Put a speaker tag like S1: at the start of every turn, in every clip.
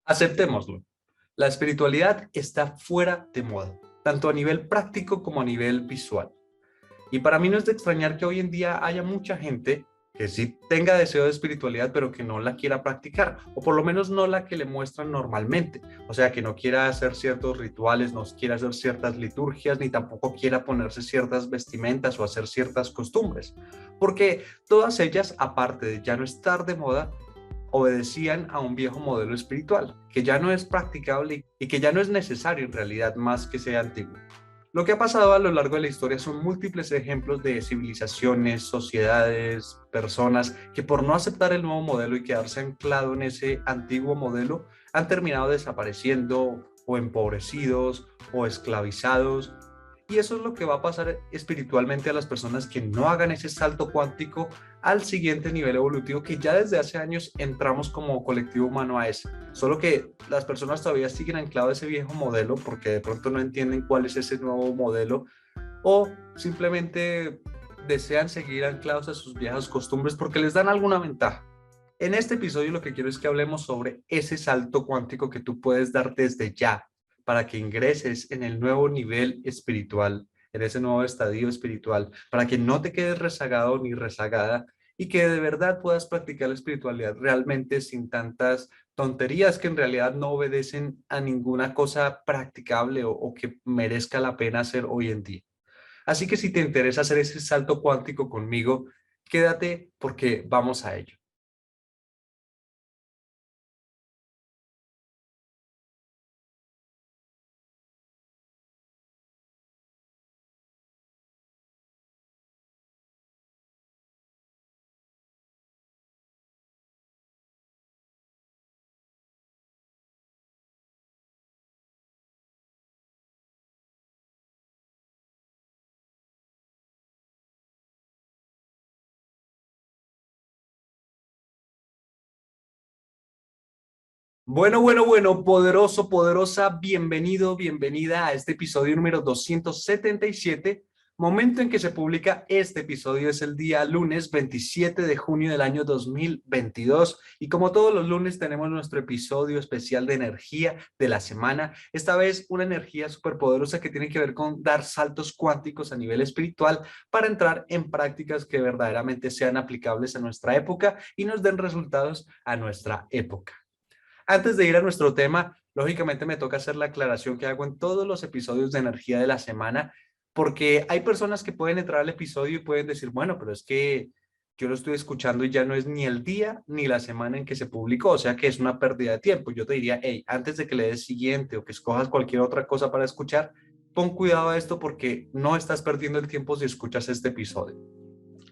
S1: Aceptémoslo. La espiritualidad está fuera de moda, tanto a nivel práctico como a nivel visual. Y para mí no es de extrañar que hoy en día haya mucha gente que sí tenga deseo de espiritualidad, pero que no la quiera practicar, o por lo menos no la que le muestran normalmente. O sea, que no quiera hacer ciertos rituales, no quiera hacer ciertas liturgias, ni tampoco quiera ponerse ciertas vestimentas o hacer ciertas costumbres. Porque todas ellas, aparte de ya no estar de moda, obedecían a un viejo modelo espiritual, que ya no es practicable y que ya no es necesario en realidad más que sea antiguo. Lo que ha pasado a lo largo de la historia son múltiples ejemplos de civilizaciones, sociedades, personas que por no aceptar el nuevo modelo y quedarse anclado en ese antiguo modelo han terminado desapareciendo o empobrecidos o esclavizados. Y eso es lo que va a pasar espiritualmente a las personas que no hagan ese salto cuántico al siguiente nivel evolutivo que ya desde hace años entramos como colectivo humano a ese. Solo que las personas todavía siguen ancladas a ese viejo modelo porque de pronto no entienden cuál es ese nuevo modelo o simplemente desean seguir anclados a sus viejas costumbres porque les dan alguna ventaja. En este episodio lo que quiero es que hablemos sobre ese salto cuántico que tú puedes dar desde ya para que ingreses en el nuevo nivel espiritual, en ese nuevo estadio espiritual, para que no te quedes rezagado ni rezagada y que de verdad puedas practicar la espiritualidad realmente sin tantas tonterías que en realidad no obedecen a ninguna cosa practicable o que merezca la pena hacer hoy en día. Así que si te interesa hacer ese salto cuántico conmigo, quédate porque vamos a ello. Bueno, poderoso, poderosa, bienvenido, bienvenida a este episodio número 277. Momento en que se publica este episodio es el día lunes 27 de junio del año 2022 y como todos los lunes tenemos nuestro episodio especial de energía de la semana. Esta vez una energía súper poderosa que tiene que ver con dar saltos cuánticos a nivel espiritual para entrar en prácticas que verdaderamente sean aplicables a nuestra época y nos den resultados a nuestra época. Antes de ir a nuestro tema, lógicamente me toca hacer la aclaración que hago en todos los episodios de energía de la semana, porque hay personas que pueden entrar al episodio y pueden decir, bueno, pero es que yo lo estoy escuchando y ya no es ni el día ni la semana en que se publicó, o sea que es una pérdida de tiempo. Yo te diría, hey, antes de que le des siguiente o que escojas cualquier otra cosa para escuchar, pon cuidado a esto porque no estás perdiendo el tiempo si escuchas este episodio.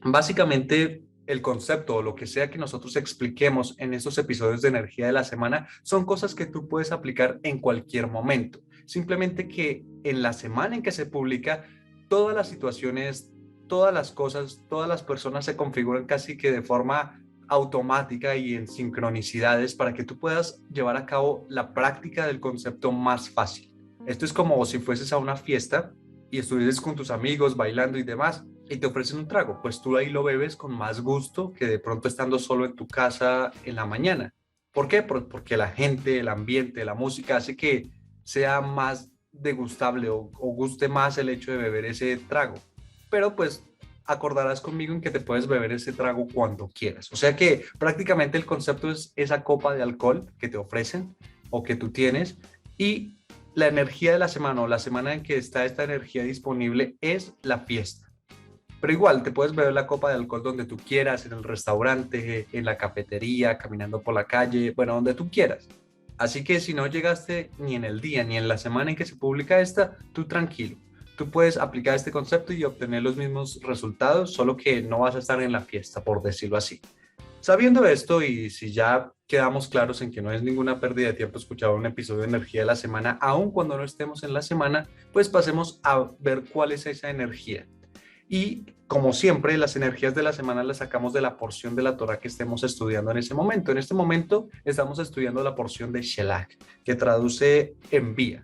S1: Básicamente, el concepto o lo que sea que nosotros expliquemos en estos episodios de energía de la semana son cosas que tú puedes aplicar en cualquier momento. Simplemente que en la semana en que se publica, todas las situaciones, todas las cosas, todas las personas se configuran casi que de forma automática y en sincronicidades para que tú puedas llevar a cabo la práctica del concepto más fácil. Esto es como si fueses a una fiesta y estuvieses con tus amigos bailando y demás y te ofrecen un trago, pues tú ahí lo bebes con más gusto que de pronto estando solo en tu casa en la mañana. ¿Por qué? Porque la gente, el ambiente, la música hace que sea más degustable o guste más el hecho de beber ese trago. Pero pues acordarás conmigo en que te puedes beber ese trago cuando quieras. O sea que prácticamente el concepto es esa copa de alcohol que te ofrecen o que tú tienes y la energía de la semana o la semana en que está esta energía disponible es la fiesta. Pero igual, te puedes beber la copa de alcohol donde tú quieras, en el restaurante, en la cafetería, caminando por la calle, bueno, donde tú quieras. Así que si no llegaste ni en el día ni en la semana en que se publica esta, tú tranquilo. Tú puedes aplicar este concepto y obtener los mismos resultados, solo que no vas a estar en la fiesta, por decirlo así. Sabiendo esto y si ya quedamos claros en que no es ninguna pérdida de tiempo escuchar un episodio de energía de la semana, aun cuando no estemos en la semana, pues pasemos a ver cuál es esa energía. Y como siempre, las energías de la semana las sacamos de la porción de la Torah que estemos estudiando en ese momento. En este momento estamos estudiando la porción de Shelach, que traduce envía.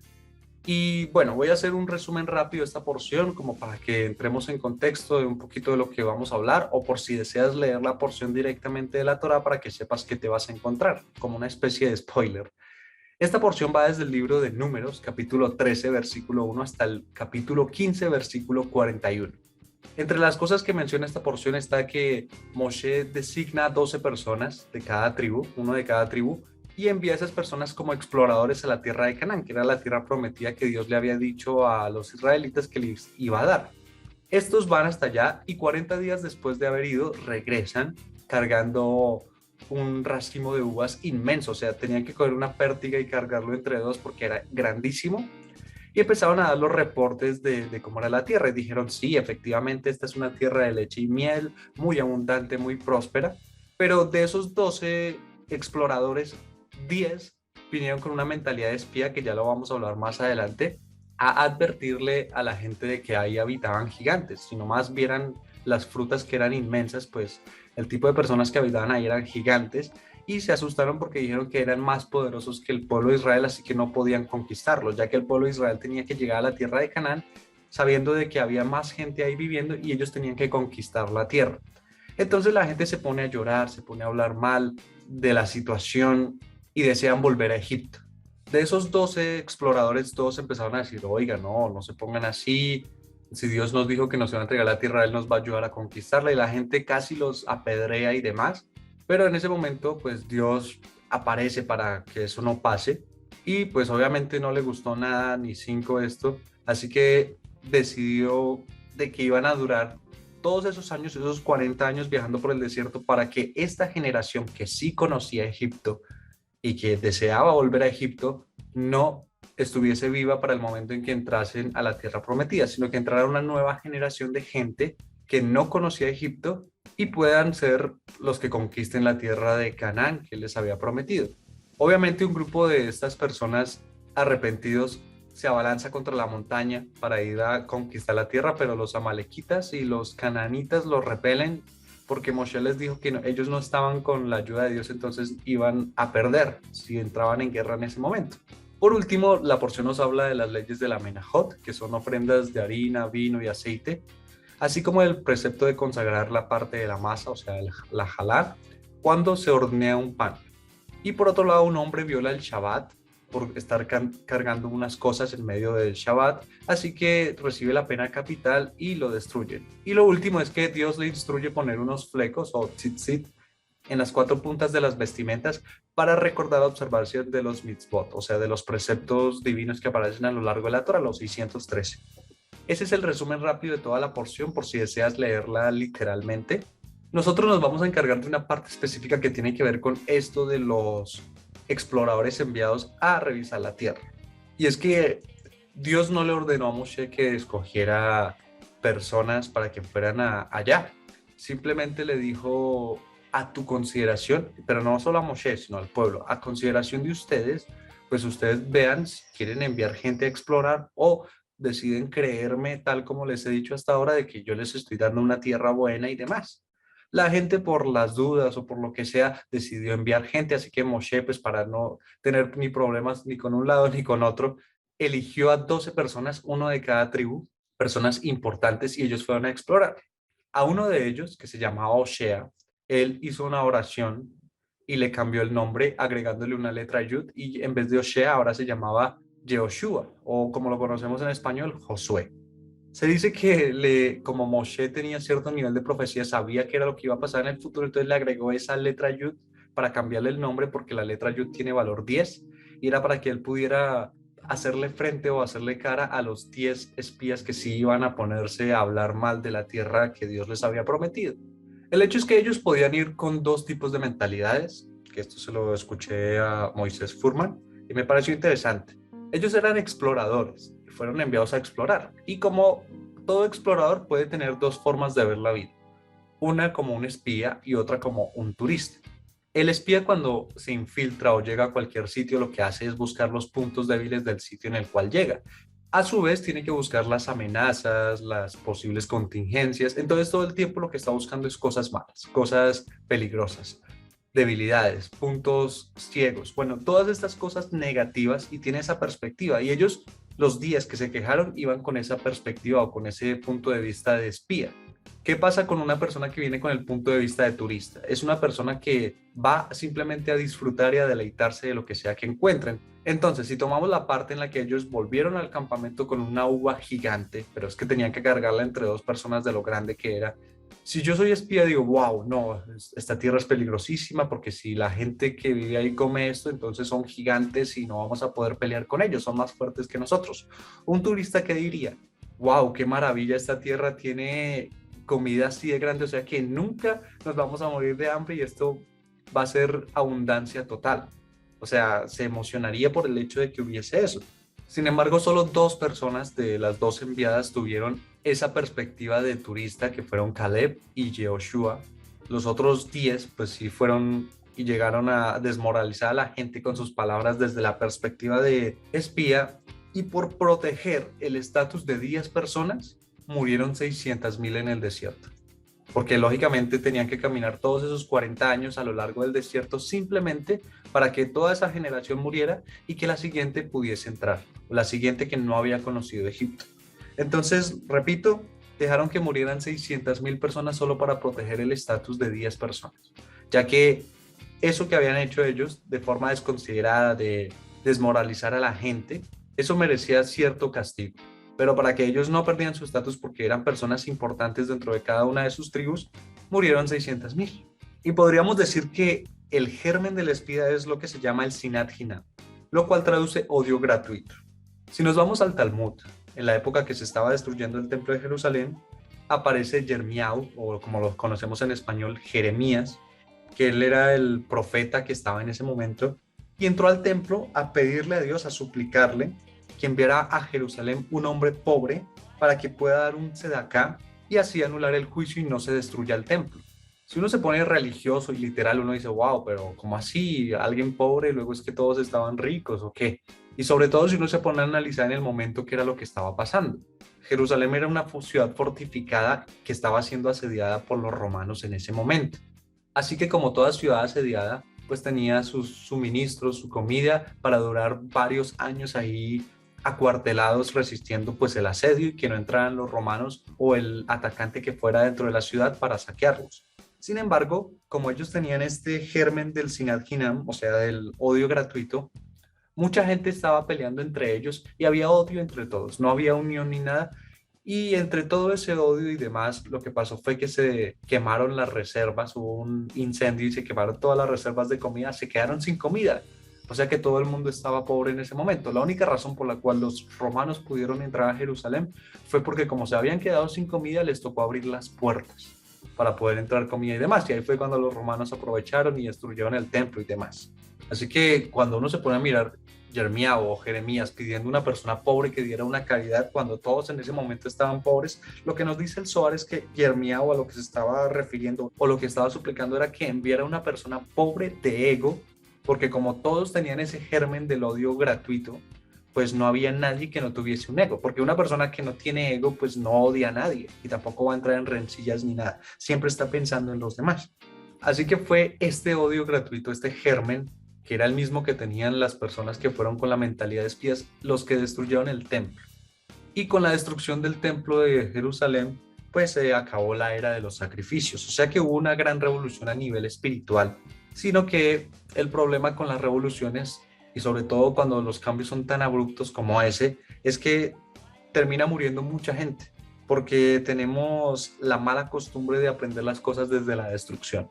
S1: Y bueno, voy a hacer un resumen rápido de esta porción como para que entremos en contexto de un poquito de lo que vamos a hablar o por si deseas leer la porción directamente de la Torah para que sepas qué te vas a encontrar, como una especie de spoiler. Esta porción va desde el libro de Números, capítulo 13, versículo 1, hasta el capítulo 15, versículo 41. Entre las cosas que menciona esta porción está que Moshe designa a 12 personas de cada tribu, uno de cada tribu, y envía a esas personas como exploradores a la tierra de Canaán, que era la tierra prometida que Dios le había dicho a los israelitas que les iba a dar. Estos van hasta allá y 40 días después de haber ido, regresan cargando un racimo de uvas inmenso. O sea, tenían que coger una pértiga y cargarlo entre dos porque era grandísimo. Y empezaron a dar los reportes de cómo era la tierra. Y dijeron, sí, efectivamente, esta es una tierra de leche y miel, muy abundante, muy próspera. Pero de esos 12 exploradores, 10 vinieron con una mentalidad de espía, que ya lo vamos a hablar más adelante, a advertirle a la gente de que ahí habitaban gigantes. Si nomás vieran las frutas que eran inmensas, pues el tipo de personas que habitaban ahí eran gigantes y se asustaron porque dijeron que eran más poderosos que el pueblo de Israel, así que no podían conquistarlos, ya que el pueblo de Israel tenía que llegar a la tierra de Canaán sabiendo de que había más gente ahí viviendo y ellos tenían que conquistar la tierra. Entonces la gente se pone a llorar, se pone a hablar mal de la situación y desean volver a Egipto. De esos 12 exploradores, todos empezaron a decir, oiga, no, no se pongan así, si Dios nos dijo que nos iba a entregar la tierra, Él nos va a ayudar a conquistarla, y la gente casi los apedrea y demás, pero en ese momento pues Dios aparece para que eso no pase, y pues obviamente no le gustó nada ni cinco esto, así que decidió de que iban a durar todos esos años, esos 40 años viajando por el desierto, para que esta generación que sí conocía Egipto y que deseaba volver a Egipto no estuviese viva para el momento en que entrasen a la tierra prometida, sino que entrara una nueva generación de gente que no conocía Egipto y puedan ser los que conquisten la tierra de Canaán que les había prometido. Obviamente un grupo de estas personas arrepentidos se abalanza contra la montaña para ir a conquistar la tierra, pero los amalequitas y los cananitas los repelen porque Moshe les dijo que ellos no estaban con la ayuda de Dios, entonces iban a perder si entraban en guerra en ese momento. Por último, la porción nos habla de las leyes de la Menajot, que son ofrendas de harina, vino y aceite, así como el precepto de consagrar la parte de la masa, o sea, la jalá, cuando se hornea un pan. Y por otro lado, un hombre viola el Shabbat por estar cargando unas cosas en medio del Shabbat, así que recibe la pena capital y lo destruyen. Y lo último es que Dios le instruye poner unos flecos o tzitzit en las cuatro puntas de las vestimentas para recordar la observación de los mitzvot, o sea, de los preceptos divinos que aparecen a lo largo de la Torah, los 613. Ese es el resumen rápido de toda la porción, por si deseas leerla literalmente. Nosotros nos vamos a encargar de una parte específica que tiene que ver con esto de los exploradores enviados a revisar la tierra. Y es que Dios no le ordenó a Moshe que escogiera personas para que fueran allá. Simplemente le dijo, a tu consideración, pero no solo a Moshe, sino al pueblo, a consideración de ustedes, pues ustedes vean si quieren enviar gente a explorar o deciden creerme tal como les he dicho hasta ahora de que yo les estoy dando una tierra buena y demás. La gente por las dudas o por lo que sea decidió enviar gente, así que Moshe, pues para no tener ni problemas ni con un lado ni con otro, eligió a 12 personas, uno de cada tribu, personas importantes, y ellos fueron a explorar. A uno de ellos, que se llamaba Oshea, él hizo una oración y le cambió el nombre agregándole una letra Yud, y en vez de Oshea ahora se llamaba Yehoshua, o como lo conocemos en español, Josué. Se dice que como Moshe tenía cierto nivel de profecía, sabía que era lo que iba a pasar en el futuro, entonces le agregó esa letra Yud para cambiarle el nombre, porque la letra Yud tiene valor 10 y era para que él pudiera hacerle frente o hacerle cara a los 10 espías que sí iban a ponerse a hablar mal de la tierra que Dios les había prometido. El hecho es que ellos podían ir con dos tipos de mentalidades, que esto se lo escuché a Moisés Furman y me pareció interesante. Ellos eran exploradores y fueron enviados a explorar. Y como todo explorador puede tener dos formas de ver la vida. Una como un espía y otra como un turista. El espía, cuando se infiltra o llega a cualquier sitio, lo que hace es buscar los puntos débiles del sitio en el cual llega. A su vez, tiene que buscar las amenazas, las posibles contingencias. Entonces, todo el tiempo lo que está buscando es cosas malas, cosas peligrosas, debilidades, puntos ciegos. Bueno, todas estas cosas negativas, y tiene esa perspectiva. Y ellos, los 10 que se quejaron, iban con esa perspectiva o con ese punto de vista de espía. ¿Qué pasa con una persona que viene con el punto de vista de turista? Es una persona que va simplemente a disfrutar y a deleitarse de lo que sea que encuentren. Entonces, si tomamos la parte en la que ellos volvieron al campamento con una uva gigante, pero es que tenían que cargarla entre dos personas de lo grande que era. Si yo soy espía, digo, wow, no, esta tierra es peligrosísima porque si la gente que vive ahí come esto, entonces son gigantes y no vamos a poder pelear con ellos, son más fuertes que nosotros. Un turista que diría, wow, qué maravilla, esta tierra tiene comida así de grande, o sea que nunca nos vamos a morir de hambre y esto va a ser abundancia total. O sea, se emocionaría por el hecho de que hubiese eso. Sin embargo, solo dos personas de las dos enviadas tuvieron esa perspectiva de turista, que fueron Caleb y Yehoshua. Los otros 10, pues sí fueron y llegaron a desmoralizar a la gente con sus palabras desde la perspectiva de espía, y por proteger el estatus de 10 personas, murieron 600.000 en el desierto, porque lógicamente tenían que caminar todos esos 40 años a lo largo del desierto simplemente para que toda esa generación muriera y que la siguiente pudiese entrar, o la siguiente que no había conocido Egipto. Entonces, repito, dejaron que murieran 600.000 personas solo para proteger el estatus de 10 personas, ya que eso que habían hecho ellos de forma desconsiderada, de desmoralizar a la gente, eso merecía cierto castigo. Pero para que ellos no perdieran su estatus porque eran personas importantes dentro de cada una de sus tribus, murieron 600.000. Y podríamos decir que el germen de la espía es lo que se llama el Sinat Hinam, lo cual traduce odio gratuito. Si nos vamos al Talmud, en la época que se estaba destruyendo el templo de Jerusalén, aparece Yermiau, o como lo conocemos en español, Jeremías, que él era el profeta que estaba en ese momento, y entró al templo a pedirle a Dios, a suplicarle que enviara a Jerusalén un hombre pobre para que pueda dar un tzedaká y así anular el juicio y no se destruya el templo. Si uno se pone religioso y literal, uno dice, wow, pero ¿cómo así? ¿Alguien pobre? Luego es que todos estaban ricos, ¿o qué? Y sobre todo si uno se pone a analizar en el momento qué era lo que estaba pasando. Jerusalén era una ciudad fortificada que estaba siendo asediada por los romanos en ese momento. Así que como toda ciudad asediada, pues tenía sus suministros, su comida para durar varios años ahí acuartelados resistiendo pues el asedio y que no entraran los romanos o el atacante que fuera dentro de la ciudad para saquearlos. Sin embargo, como ellos tenían este germen del Sinat Hinam, o sea, del odio gratuito, mucha gente estaba peleando entre ellos y había odio entre todos, no había unión ni nada. Y entre todo ese odio y demás, lo que pasó fue que se quemaron las reservas, hubo un incendio y se quemaron todas las reservas de comida, se quedaron sin comida. O sea que todo el mundo estaba pobre en ese momento. La única razón por la cual los romanos pudieron entrar a Jerusalén fue porque como se habían quedado sin comida, les tocó abrir las puertas para poder entrar comida y demás. Y ahí fue cuando los romanos aprovecharon y destruyeron el templo y demás. Así que cuando uno se pone a mirar Jeremías o Jeremías pidiendo una persona pobre que diera una caridad cuando todos en ese momento estaban pobres, lo que nos dice el Zohar es que Jeremías o a lo que se estaba refiriendo o lo que estaba suplicando era que enviara una persona pobre de ego, porque como todos tenían ese germen del odio gratuito, pues no había nadie que no tuviese un ego, porque una persona que no tiene ego pues no odia a nadie y tampoco va a entrar en rencillas ni nada, siempre está pensando en los demás. Así que fue este odio gratuito, este germen, que era el mismo que tenían las personas que fueron con la mentalidad de espías, los que destruyeron el templo. Y con la destrucción del templo de Jerusalén, pues se acabó la era de los sacrificios. O sea que hubo una gran revolución a nivel espiritual, sino que el problema con las revoluciones, y sobre todo cuando los cambios son tan abruptos como ese, es que termina muriendo mucha gente, porque tenemos la mala costumbre de aprender las cosas desde la destrucción,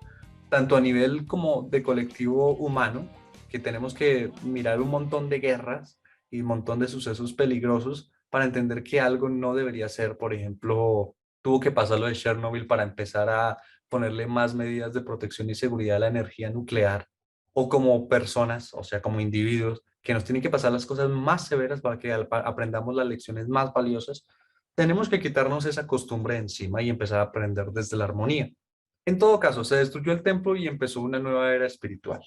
S1: tanto a nivel como de colectivo humano, que tenemos que mirar un montón de guerras y un montón de sucesos peligrosos para entender que algo no debería ser. Por ejemplo, tuvo que pasar lo de Chernobyl para empezar a ponerle más medidas de protección y seguridad a la energía nuclear, o como personas, o sea, como individuos, que nos tienen que pasar las cosas más severas para que aprendamos las lecciones más valiosas. Tenemos que quitarnos esa costumbre de encima y empezar a aprender desde la armonía. En todo caso, se destruyó el templo y empezó una nueva era espiritual,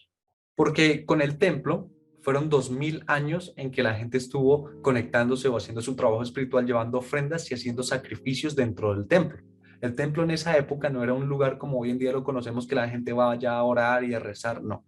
S1: porque con el templo fueron 2000 años en que la gente estuvo conectándose o haciendo su trabajo espiritual, llevando ofrendas y haciendo sacrificios dentro del templo. El templo en esa época no era un lugar como hoy en día lo conocemos, que la gente vaya a orar y a rezar, no.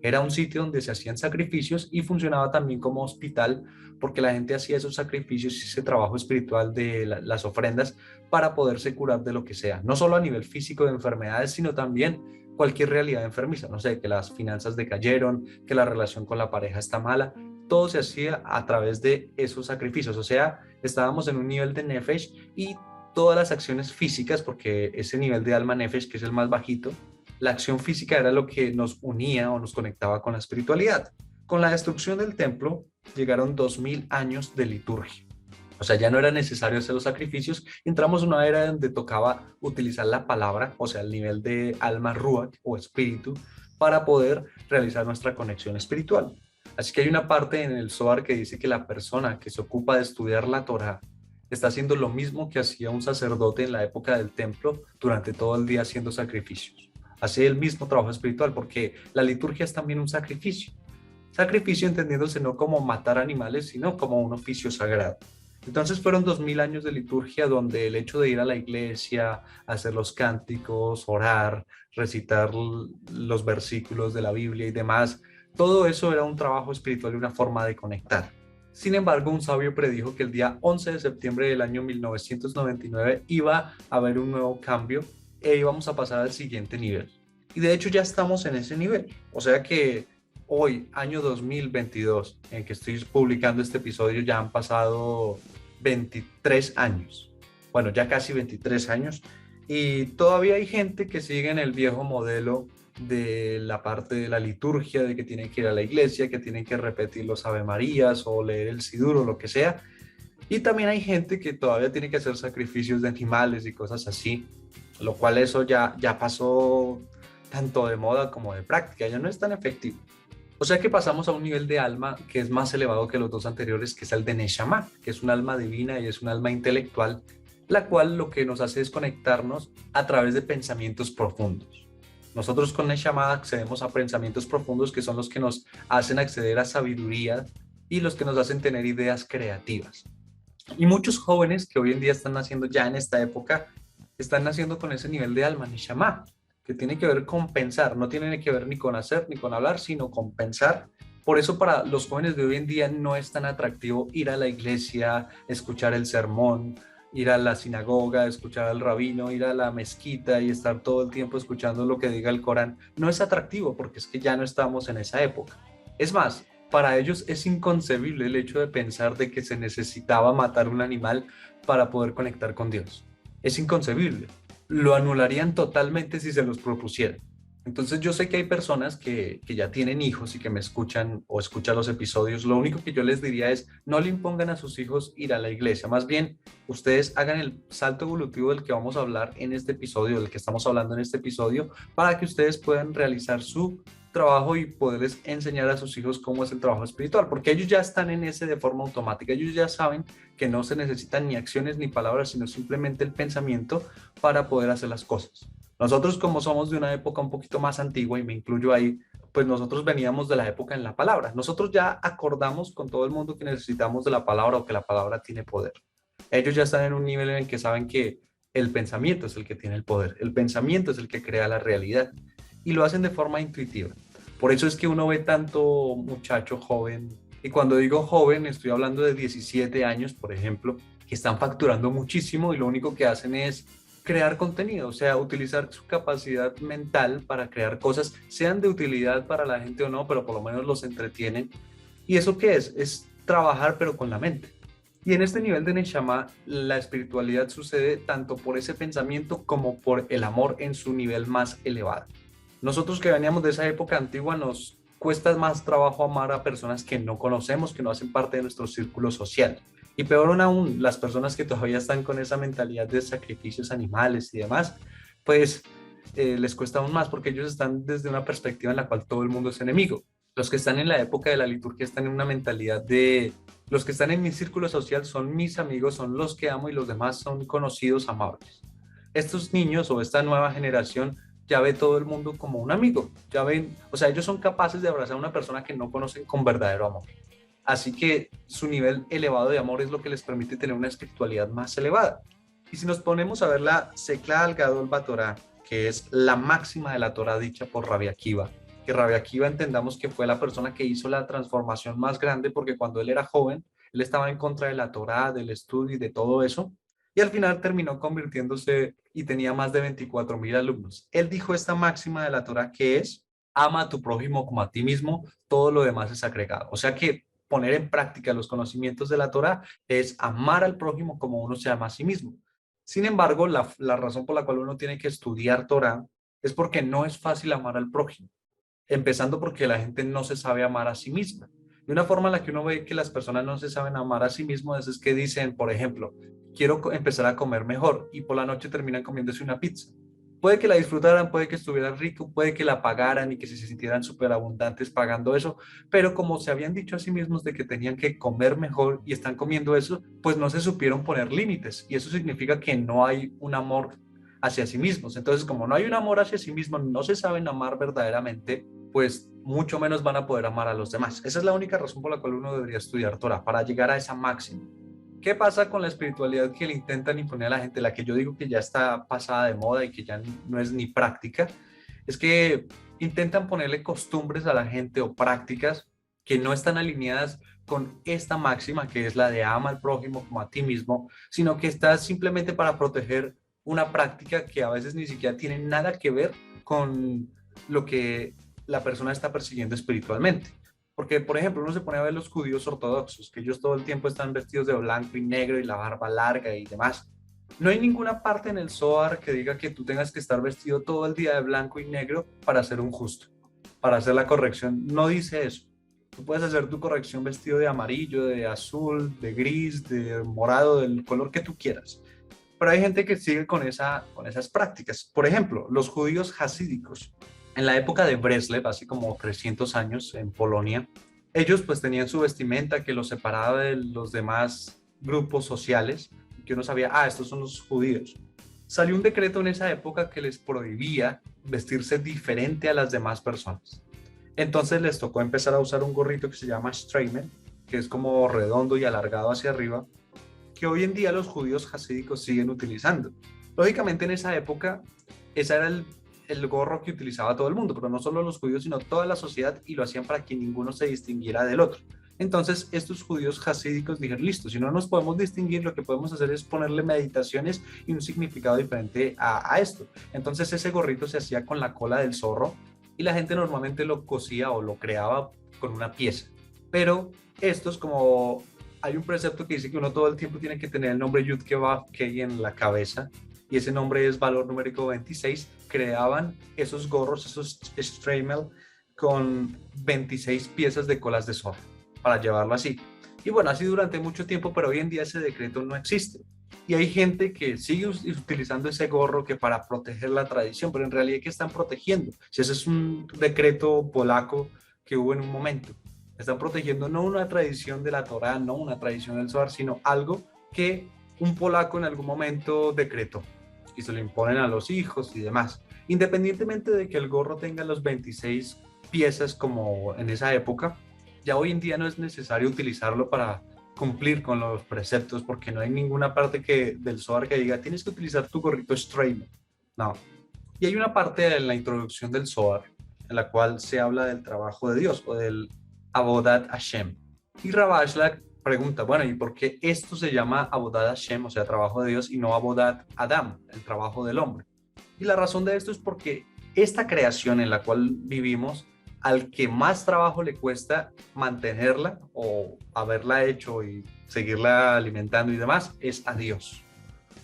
S1: Era un sitio donde se hacían sacrificios y funcionaba también como hospital, porque la gente hacía esos sacrificios y ese trabajo espiritual de las ofrendas para poderse curar de lo que sea, no solo a nivel físico de enfermedades, sino también cualquier realidad enfermiza, no sé, que las finanzas decayeron, que la relación con la pareja está mala, todo se hacía a través de esos sacrificios, o sea, estábamos en un nivel de nefesh y todas las acciones físicas, porque ese nivel de alma nefesh, que es el más bajito, la acción física era lo que nos unía o nos conectaba con la espiritualidad. Con la destrucción del templo llegaron 2000 años de liturgia. O sea, ya no era necesario hacer los sacrificios. Entramos en una era donde tocaba utilizar la palabra, o sea, el nivel de alma ruach o espíritu, para poder realizar nuestra conexión espiritual. Así que hay una parte en el Zohar que dice que la persona que se ocupa de estudiar la Torá está haciendo lo mismo que hacía un sacerdote en la época del templo durante todo el día haciendo sacrificios. Hace el mismo trabajo espiritual porque la liturgia es también un sacrificio. Sacrificio entendiéndose no como matar animales, sino como un oficio sagrado. Entonces fueron 2000 años de liturgia donde el hecho de ir a la iglesia, hacer los cánticos, orar, recitar los versículos de la Biblia y demás, todo eso era un trabajo espiritual y una forma de conectar. Sin embargo, un sabio predijo que el día 11 de septiembre del año 1999 iba a haber un nuevo cambio e íbamos a pasar al siguiente nivel. Y de hecho ya estamos en ese nivel. O sea que hoy, año 2022, en que estoy publicando este episodio, ya han pasado 23 años. Bueno, ya casi 23 años. Y todavía hay gente que sigue en el viejo modelo de la parte de la liturgia, de que tienen que ir a la iglesia, que tienen que repetir los Ave Marías o leer el Sidur o lo que sea. Y también hay gente que todavía tiene que hacer sacrificios de animales y cosas así, lo cual eso ya pasó tanto de moda como de práctica, ya no es tan efectivo. O sea que pasamos a un nivel de alma que es más elevado que los dos anteriores, que es el de Neshama, que es un alma divina y es un alma intelectual, la cual lo que nos hace es conectarnos a través de pensamientos profundos. Nosotros con Neshama accedemos a pensamientos profundos que son los que nos hacen acceder a sabiduría y los que nos hacen tener ideas creativas. Y muchos jóvenes que hoy en día están naciendo ya en esta época, están naciendo con ese nivel de alma, Neshama, que tiene que ver con pensar, no tiene que ver ni con hacer ni con hablar, sino con pensar. Por eso para los jóvenes de hoy en día no es tan atractivo ir a la iglesia, escuchar el sermón, ir a la sinagoga, escuchar al rabino, ir a la mezquita y estar todo el tiempo escuchando lo que diga el Corán. No es atractivo porque es que ya no estamos en esa época. Es más, para ellos es inconcebible el hecho de pensar de que se necesitaba matar un animal para poder conectar con Dios. Es inconcebible. Lo anularían totalmente si se los propusieran. Entonces yo sé que hay personas que ya tienen hijos y que me escuchan o escuchan los episodios. Lo único que yo les diría es no le impongan a sus hijos ir a la iglesia. Más bien, ustedes hagan el salto evolutivo del que vamos a hablar en este episodio, del que estamos hablando en este episodio, para que ustedes puedan realizar su trabajo y poderles enseñar a sus hijos cómo es el trabajo espiritual, porque ellos ya están en ese de forma automática, ellos ya saben que no se necesitan ni acciones ni palabras, sino simplemente el pensamiento para poder hacer las cosas. Nosotros como somos de una época un poquito más antigua, y me incluyo ahí, pues nosotros veníamos de la época en la palabra. Nosotros ya acordamos con todo el mundo que necesitamos de la palabra o que la palabra tiene poder. Ellos ya están en un nivel en el que saben que el pensamiento es el que tiene el poder, el pensamiento es el que crea la realidad y lo hacen de forma intuitiva. Por eso es que uno ve tanto muchacho joven, y cuando digo joven estoy hablando de 17 años, por ejemplo, que están facturando muchísimo y lo único que hacen es crear contenido, o sea, utilizar su capacidad mental para crear cosas, sean de utilidad para la gente o no, pero por lo menos los entretienen. ¿Y eso qué es? Es trabajar pero con la mente. Y en este nivel de Neshama, la espiritualidad sucede tanto por ese pensamiento como por el amor en su nivel más elevado. Nosotros que veníamos de esa época antigua nos cuesta más trabajo amar a personas que no conocemos, que no hacen parte de nuestro círculo social. Y peor aún, las personas que todavía están con esa mentalidad de sacrificios animales y demás, pues les cuesta aún más porque ellos están desde una perspectiva en la cual todo el mundo es enemigo. Los que están en la época de la liturgia están en una mentalidad de los que están en mi círculo social son mis amigos, son los que amo y los demás son conocidos, amables. Estos niños o esta nueva generación ya ve todo el mundo como un amigo, ya ven, o sea, ellos son capaces de abrazar a una persona que no conocen con verdadero amor. Así que su nivel elevado de amor es lo que les permite tener una espiritualidad más elevada. Y si nos ponemos a ver la Sekla al Gadol Batorá, que es la máxima de la Torá dicha por Rabbi Akiva, que Rabbi Akiva entendamos que fue la persona que hizo la transformación más grande porque cuando él era joven, él estaba en contra de la Torá, del estudio y de todo eso, y al final terminó convirtiéndose y tenía más de 24,000 alumnos. Él dijo esta máxima de la Torá que es, ama a tu prójimo como a ti mismo, todo lo demás es agregado. O sea que poner en práctica los conocimientos de la Torá es amar al prójimo como uno se ama a sí mismo. Sin embargo, la razón por la cual uno tiene que estudiar Torá es porque no es fácil amar al prójimo, empezando porque la gente no se sabe amar a sí misma. Y una forma en la que uno ve que las personas no se saben amar a sí mismos es que dicen, por ejemplo, quiero empezar a comer mejor y por la noche terminan comiéndose una pizza. Puede que la disfrutaran, puede que estuviera rico, puede que la pagaran y que se sintieran súper abundantes pagando eso, pero como se habían dicho a sí mismos de que tenían que comer mejor y están comiendo eso, pues no se supieron poner límites y eso significa que no hay un amor hacia sí mismos. Entonces, como no hay un amor hacia sí mismos, no se saben amar verdaderamente, pues mucho menos van a poder amar a los demás. Esa es la única razón por la cual uno debería estudiar Torah, para llegar a esa máxima. ¿Qué pasa con la espiritualidad que le intentan imponer a la gente? La que yo digo que ya está pasada de moda y que ya no es ni práctica, es que intentan ponerle costumbres a la gente o prácticas que no están alineadas con esta máxima, que es la de ama al prójimo como a ti mismo, sino que está simplemente para proteger una práctica que a veces ni siquiera tiene nada que ver con lo que la persona está persiguiendo espiritualmente. Porque, por ejemplo, uno se pone a ver los judíos ortodoxos, que ellos todo el tiempo están vestidos de blanco y negro y la barba larga y demás. No hay ninguna parte en el Zohar que diga que tú tengas que estar vestido todo el día de blanco y negro para ser un justo, para hacer la corrección. No dice eso. Tú puedes hacer tu corrección vestido de amarillo, de azul, de gris, de morado, del color que tú quieras. Pero hay gente que sigue con esas prácticas. Por ejemplo, los judíos hasídicos. En la época de Breslev, hace como 300 años en Polonia, ellos pues tenían su vestimenta que los separaba de los demás grupos sociales, que uno sabía, estos son los judíos. Salió un decreto en esa época que les prohibía vestirse diferente a las demás personas. Entonces les tocó empezar a usar un gorrito que se llama Streimer, que es como redondo y alargado hacia arriba, que hoy en día los judíos hasídicos siguen utilizando. Lógicamente en esa época, ese era el gorro que utilizaba todo el mundo, pero no solo los judíos, sino toda la sociedad, y lo hacían para que ninguno se distinguiera del otro. Entonces estos judíos hasídicos dijeron, listo, si no nos podemos distinguir, lo que podemos hacer es ponerle meditaciones y un significado diferente a esto. Entonces ese gorrito se hacía con la cola del zorro y la gente normalmente lo cosía o lo creaba con una pieza. Pero estos, como hay un precepto que dice que uno todo el tiempo tiene que tener el nombre Yud Kevaf Kei en la cabeza, y ese nombre es valor numérico 26, creaban esos gorros, esos Streimel, con 26 piezas de colas de zorro, para llevarlo así. Y bueno, así durante mucho tiempo, pero hoy en día ese decreto no existe. Y hay gente que sigue utilizando ese gorro que para proteger la tradición, pero en realidad, ¿qué están protegiendo? Si ese es un decreto polaco que hubo en un momento. Están protegiendo no una tradición de la Torá, no una tradición del Zohar, sino algo que un polaco en algún momento decretó y se lo imponen a los hijos y demás. Independientemente de que el gorro tenga los 26 piezas como en esa época, ya hoy en día no es necesario utilizarlo para cumplir con los preceptos porque no hay ninguna parte del Zohar que diga tienes que utilizar tu gorrito straight. No. Y hay una parte en la introducción del Zohar en la cual se habla del trabajo de Dios o del Avodat Hashem. Y Ravashlag pregunta, bueno, ¿y por qué esto se llama Avodat Hashem, o sea, trabajo de Dios, y no Avodat Adam, el trabajo del hombre? Y la razón de esto es porque esta creación en la cual vivimos, al que más trabajo le cuesta mantenerla o haberla hecho y seguirla alimentando y demás, es a Dios.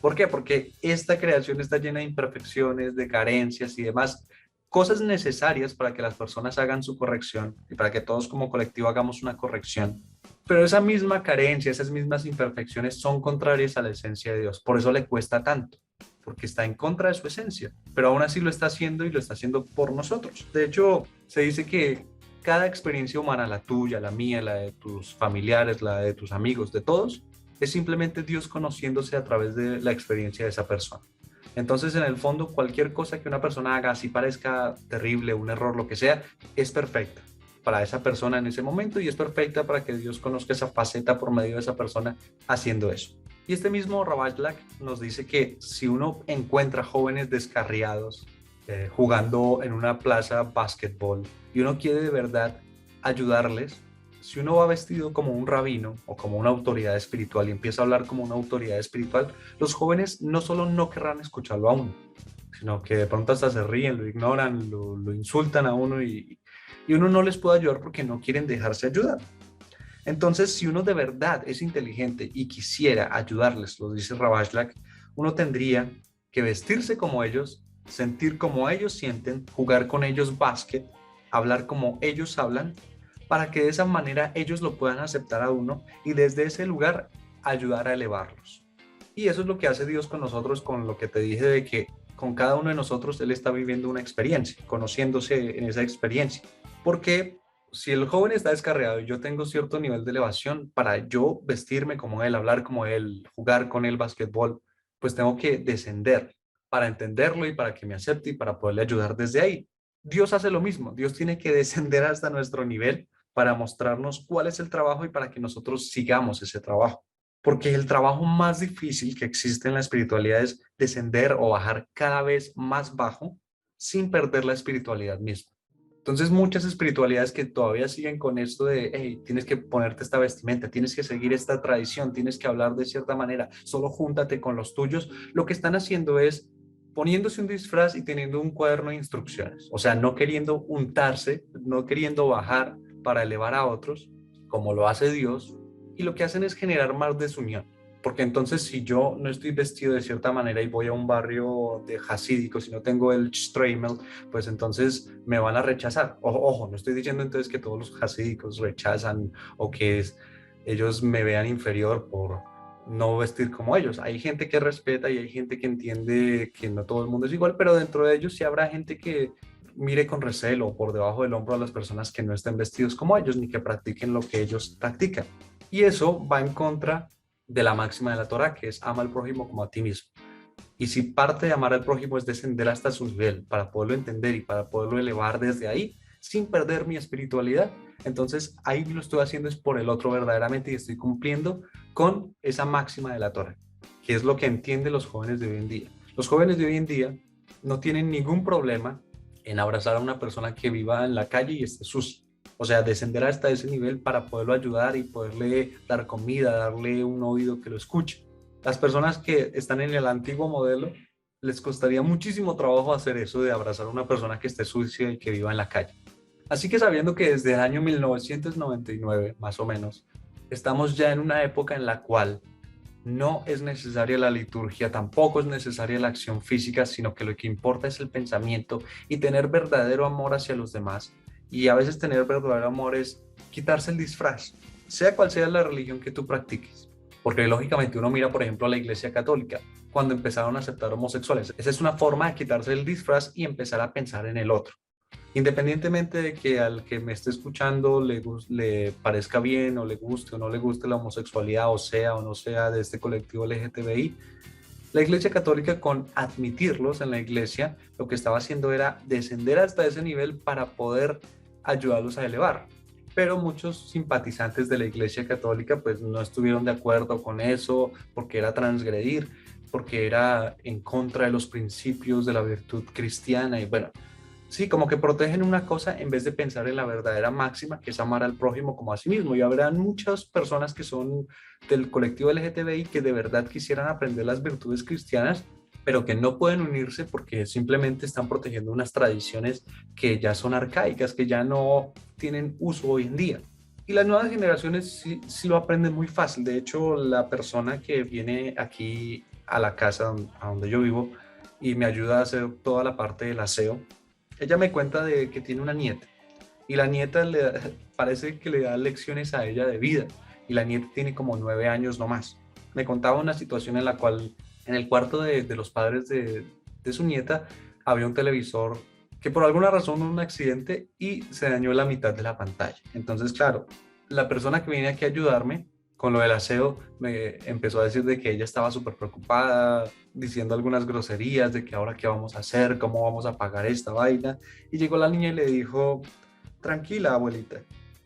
S1: ¿Por qué? Porque esta creación está llena de imperfecciones, de carencias y demás, cosas necesarias para que las personas hagan su corrección y para que todos como colectivo hagamos una corrección. Pero esa misma carencia, esas mismas imperfecciones son contrarias a la esencia de Dios. Por eso le cuesta tanto, porque está en contra de su esencia. Pero aún así lo está haciendo y lo está haciendo por nosotros. De hecho, se dice que cada experiencia humana, la tuya, la mía, la de tus familiares, la de tus amigos, de todos, es simplemente Dios conociéndose a través de la experiencia de esa persona. Entonces, en el fondo, cualquier cosa que una persona haga, así parezca terrible, un error, lo que sea, es perfecta para esa persona en ese momento y es perfecta para que Dios conozca esa faceta por medio de esa persona haciendo eso. Y este mismo Ravashlag nos dice que si uno encuentra jóvenes descarriados jugando en una plaza básquetbol y uno quiere de verdad ayudarles, si uno va vestido como un rabino o como una autoridad espiritual y empieza a hablar como una autoridad espiritual, los jóvenes no solo no querrán escucharlo a uno, sino que de pronto hasta se ríen, lo ignoran, lo insultan a uno y uno no les puede ayudar porque no quieren dejarse ayudar. Entonces, si uno de verdad es inteligente y quisiera ayudarles, lo dice Ravashlak, uno tendría que vestirse como ellos, sentir como ellos sienten, jugar con ellos básquet, hablar como ellos hablan, para que de esa manera ellos lo puedan aceptar a uno y desde ese lugar ayudar a elevarlos. Y eso es lo que hace Dios con nosotros, con lo que te dije de que con cada uno de nosotros Él está viviendo una experiencia, conociéndose en esa experiencia. Porque si el joven está descarriado y yo tengo cierto nivel de elevación, para yo vestirme como él, hablar como él, jugar con él basquetbol, pues tengo que descender para entenderlo y para que me acepte y para poderle ayudar desde ahí. Dios hace lo mismo, Dios tiene que descender hasta nuestro nivel para mostrarnos cuál es el trabajo y para que nosotros sigamos ese trabajo. Porque el trabajo más difícil que existe en la espiritualidad es descender o bajar cada vez más bajo sin perder la espiritualidad misma. Entonces, muchas espiritualidades que todavía siguen con esto de, hey, tienes que ponerte esta vestimenta, tienes que seguir esta tradición, tienes que hablar de cierta manera, solo júntate con los tuyos, lo que están haciendo es poniéndose un disfraz y teniendo un cuaderno de instrucciones, o sea, no queriendo untarse, no queriendo bajar para elevar a otros, como lo hace Dios, y lo que hacen es generar más desunión. Porque entonces si yo no estoy vestido de cierta manera y voy a un barrio de hasídico, si no tengo el shtreimel, pues entonces me van a rechazar. Ojo, no estoy diciendo entonces que todos los hasídicos rechazan o que ellos me vean inferior por no vestir como ellos. Hay gente que respeta y hay gente que entiende que no todo el mundo es igual, pero dentro de ellos sí habrá gente que mire con recelo por debajo del hombro a las personas que no estén vestidos como ellos ni que practiquen lo que ellos practican. Y eso va en contra de la máxima de la Torá, que es ama al prójimo como a ti mismo. Y si parte de amar al prójimo es descender hasta su nivel para poderlo entender y para poderlo elevar desde ahí, sin perder mi espiritualidad, entonces ahí lo estoy haciendo es por el otro verdaderamente y estoy cumpliendo con esa máxima de la Torá, que es lo que entienden los jóvenes de hoy en día. Los jóvenes de hoy en día no tienen ningún problema en abrazar a una persona que viva en la calle y esté sucia. O sea, descender hasta ese nivel para poderlo ayudar y poderle dar comida, darle un oído que lo escuche. Las personas que están en el antiguo modelo les costaría muchísimo trabajo hacer eso de abrazar a una persona que esté sucia y que viva en la calle. Así que sabiendo que desde el año 1999, más o menos, estamos ya en una época en la cual no es necesaria la liturgia, tampoco es necesaria la acción física, sino que lo que importa es el pensamiento y tener verdadero amor hacia los demás. Y a veces tener verdadero amor es quitarse el disfraz, sea cual sea la religión que tú practiques. Porque lógicamente uno mira, por ejemplo, a la Iglesia Católica, cuando empezaron a aceptar homosexuales. Esa es una forma de quitarse el disfraz y empezar a pensar en el otro. Independientemente de que al que me esté escuchando le parezca bien o le guste o no le guste la homosexualidad o sea o no sea de este colectivo LGTBI, la Iglesia Católica con admitirlos en la iglesia lo que estaba haciendo era descender hasta ese nivel para poder ayudarlos a elevar. Pero muchos simpatizantes de la Iglesia Católica pues no estuvieron de acuerdo con eso porque era transgredir, porque era en contra de los principios de la virtud cristiana y bueno, sí, como que protegen una cosa en vez de pensar en la verdadera máxima, que es amar al prójimo como a sí mismo. Y habrán muchas personas que son del colectivo LGTBI que de verdad quisieran aprender las virtudes cristianas, pero que no pueden unirse porque simplemente están protegiendo unas tradiciones que ya son arcaicas, que ya no tienen uso hoy en día. Y las nuevas generaciones sí lo aprenden muy fácil. De hecho, la persona que viene aquí a la casa a donde yo vivo y me ayuda a hacer toda la parte del aseo, ella me cuenta de que tiene una nieta y la nieta parece que le da lecciones a ella de vida y la nieta tiene como 9 años no más. Me contaba una situación en la cual en el cuarto de los padres de su nieta había un televisor que por alguna razón hubo un accidente y se dañó la mitad de la pantalla. Entonces, claro, la persona que viene aquí a ayudarme con lo del aseo me empezó a decir de que ella estaba súper preocupada, diciendo algunas groserías de que ahora qué vamos a hacer, cómo vamos a pagar esta vaina. Y llegó la niña y le dijo, tranquila abuelita,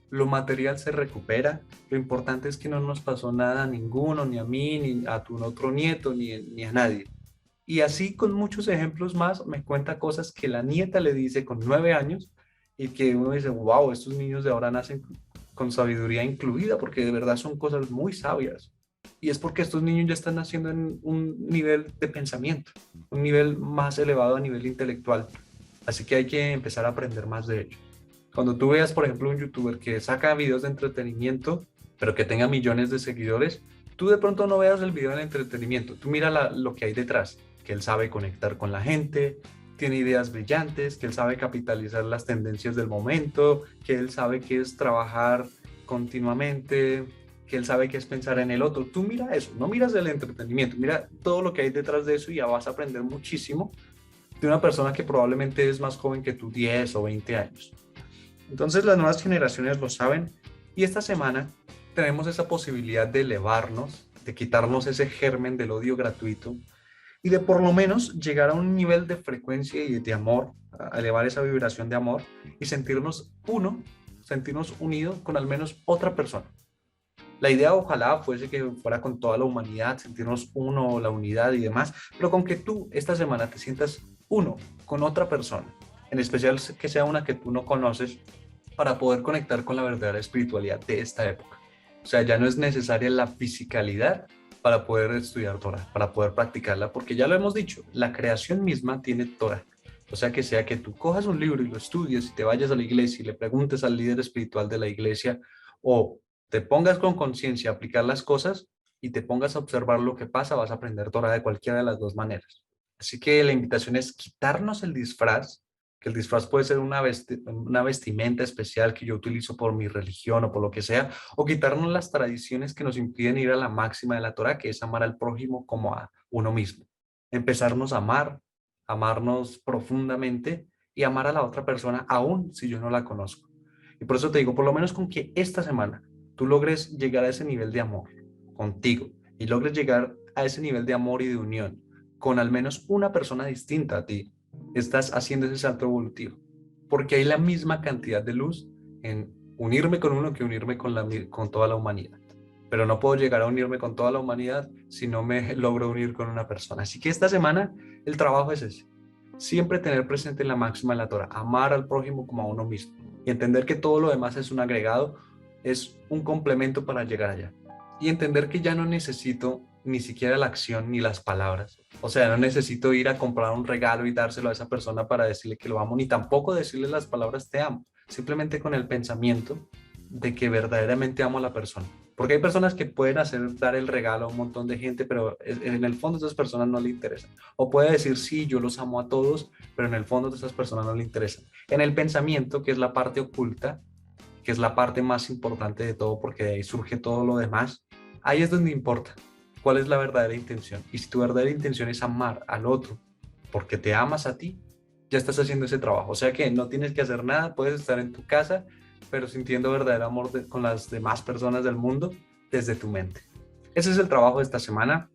S1: lo material se recupera, lo importante es que no nos pasó nada a ninguno, ni a mí, ni a tu otro nieto, ni a nadie. Y así con muchos ejemplos más me cuenta cosas que la nieta le dice con 9 años y que uno dice, wow, estos niños de ahora nacen con sabiduría incluida porque de verdad son cosas muy sabias. Y es porque estos niños ya están naciendo en un nivel de pensamiento, un nivel más elevado a nivel intelectual. Así que hay que empezar a aprender más de ello. Cuando tú veas, por ejemplo, un youtuber que saca videos de entretenimiento, pero que tenga millones de seguidores, tú de pronto no veas el video del entretenimiento, tú mira lo que hay detrás, que él sabe conectar con la gente, tiene ideas brillantes, que él sabe capitalizar las tendencias del momento, que él sabe que es trabajar continuamente, que él sabe que es pensar en el otro. Tú mira eso, no miras el entretenimiento, mira todo lo que hay detrás de eso y ya vas a aprender muchísimo de una persona que probablemente es más joven que tú, 10 o 20 años. Entonces las nuevas generaciones lo saben y esta semana tenemos esa posibilidad de elevarnos, de quitarnos ese germen del odio gratuito y de por lo menos llegar a un nivel de frecuencia y de amor, a elevar esa vibración de amor y sentirnos uno, sentirnos unidos con al menos otra persona. La idea ojalá fuese que fuera con toda la humanidad, sentirnos uno, la unidad y demás, pero con que tú esta semana te sientas uno con otra persona, en especial que sea una que tú no conoces, para poder conectar con la verdadera espiritualidad de esta época. O sea, ya no es necesaria la fisicalidad para poder estudiar Torah, para poder practicarla, porque ya lo hemos dicho, la creación misma tiene Torah. O sea que tú cojas un libro y lo estudies y te vayas a la iglesia y le preguntes al líder espiritual de la iglesia o te pongas con conciencia a aplicar las cosas y te pongas a observar lo que pasa, vas a aprender Torah de cualquiera de las dos maneras. Así que la invitación es quitarnos el disfraz, que el disfraz puede ser una vestimenta especial que yo utilizo por mi religión o por lo que sea, o quitarnos las tradiciones que nos impiden ir a la máxima de la Torah, que es amar al prójimo como a uno mismo. Empezarnos a amar, amarnos profundamente y amar a la otra persona aún si yo no la conozco. Y por eso te digo, por lo menos con que esta semana tú logres llegar a ese nivel de amor contigo y logres llegar a ese nivel de amor y de unión con al menos una persona distinta a ti, estás haciendo ese salto evolutivo. Porque hay la misma cantidad de luz en unirme con uno que unirme con toda la humanidad. Pero no puedo llegar a unirme con toda la humanidad si no me logro unir con una persona. Así que esta semana el trabajo es ese. Siempre tener presente la máxima de la Torah, amar al prójimo como a uno mismo y entender que todo lo demás es un agregado, es un complemento para llegar allá. Y entender que ya no necesito ni siquiera la acción ni las palabras. O sea, no necesito ir a comprar un regalo y dárselo a esa persona para decirle que lo amo, ni tampoco decirle las palabras te amo. Simplemente con el pensamiento de que verdaderamente amo a la persona. Porque hay personas que pueden dar el regalo a un montón de gente, pero en el fondo a esas personas no le interesan. O puede decir, sí, yo los amo a todos, pero en el fondo de esas personas no le interesan. En el pensamiento, que es la parte oculta, que es la parte más importante de todo, porque de ahí surge todo lo demás, ahí es donde importa cuál es la verdadera intención. Y si tu verdadera intención es amar al otro porque te amas a ti, ya estás haciendo ese trabajo. O sea que no tienes que hacer nada, puedes estar en tu casa, pero sintiendo verdadero amor con las demás personas del mundo desde tu mente. Ese es el trabajo de esta semana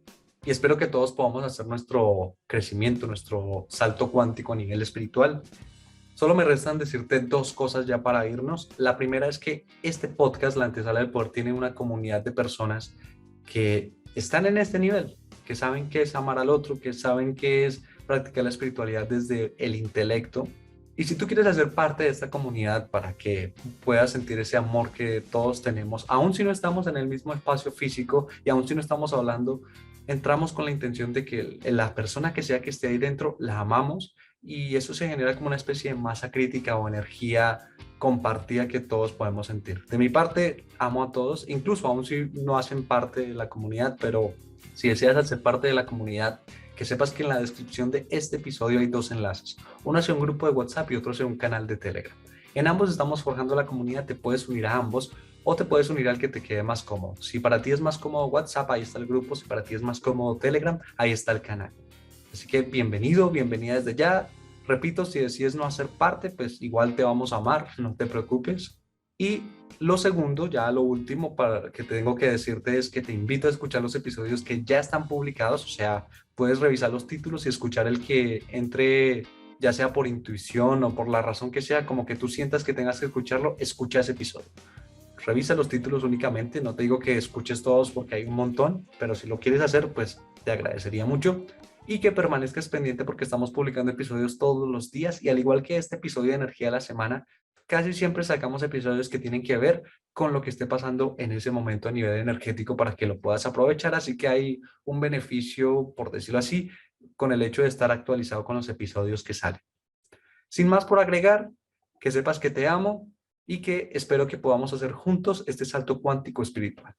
S1: y espero que todos podamos hacer nuestro crecimiento, nuestro salto cuántico a nivel espiritual. Solo me restan decirte dos cosas ya para irnos. La primera es que este podcast, La Antesala del Poder, tiene una comunidad de personas que están en este nivel, que saben qué es amar al otro, que saben qué es practicar la espiritualidad desde el intelecto. Y si tú quieres hacer parte de esta comunidad para que puedas sentir ese amor que todos tenemos, aun si no estamos en el mismo espacio físico y aun si no estamos hablando, entramos con la intención de que la persona que sea que esté ahí dentro la amamos y eso se genera como una especie de masa crítica o energía compartida que todos podemos sentir. De mi parte, amo a todos, incluso aún si no hacen parte de la comunidad, pero si deseas hacer parte de la comunidad, que sepas que en la descripción de este episodio hay dos enlaces, uno hacia un grupo de WhatsApp y otro hacia un canal de Telegram. En ambos estamos forjando la comunidad, te puedes unir a ambos o te puedes unir al que te quede más cómodo. Si para ti es más cómodo WhatsApp, ahí está el grupo, si para ti es más cómodo Telegram, ahí está el canal. Así que bienvenido, bienvenida desde ya. Repito, si decides no hacer parte, pues igual te vamos a amar, no te preocupes. Y lo segundo, ya lo último para que tengo que decirte es que te invito a escuchar los episodios que ya están publicados, o sea, puedes revisar los títulos y escuchar el que entre, ya sea por intuición o por la razón que sea, como que tú sientas que tengas que escucharlo, escucha ese episodio. Revisa los títulos únicamente, no te digo que escuches todos porque hay un montón, pero si lo quieres hacer, pues te agradecería mucho y que permanezcas pendiente porque estamos publicando episodios todos los días y al igual que este episodio de Energía de la Semana, casi siempre sacamos episodios que tienen que ver con lo que esté pasando en ese momento a nivel energético para que lo puedas aprovechar, así que hay un beneficio, por decirlo así, con el hecho de estar actualizado con los episodios que salen. Sin más por agregar, que sepas que te amo, y que espero que podamos hacer juntos este salto cuántico espiritual.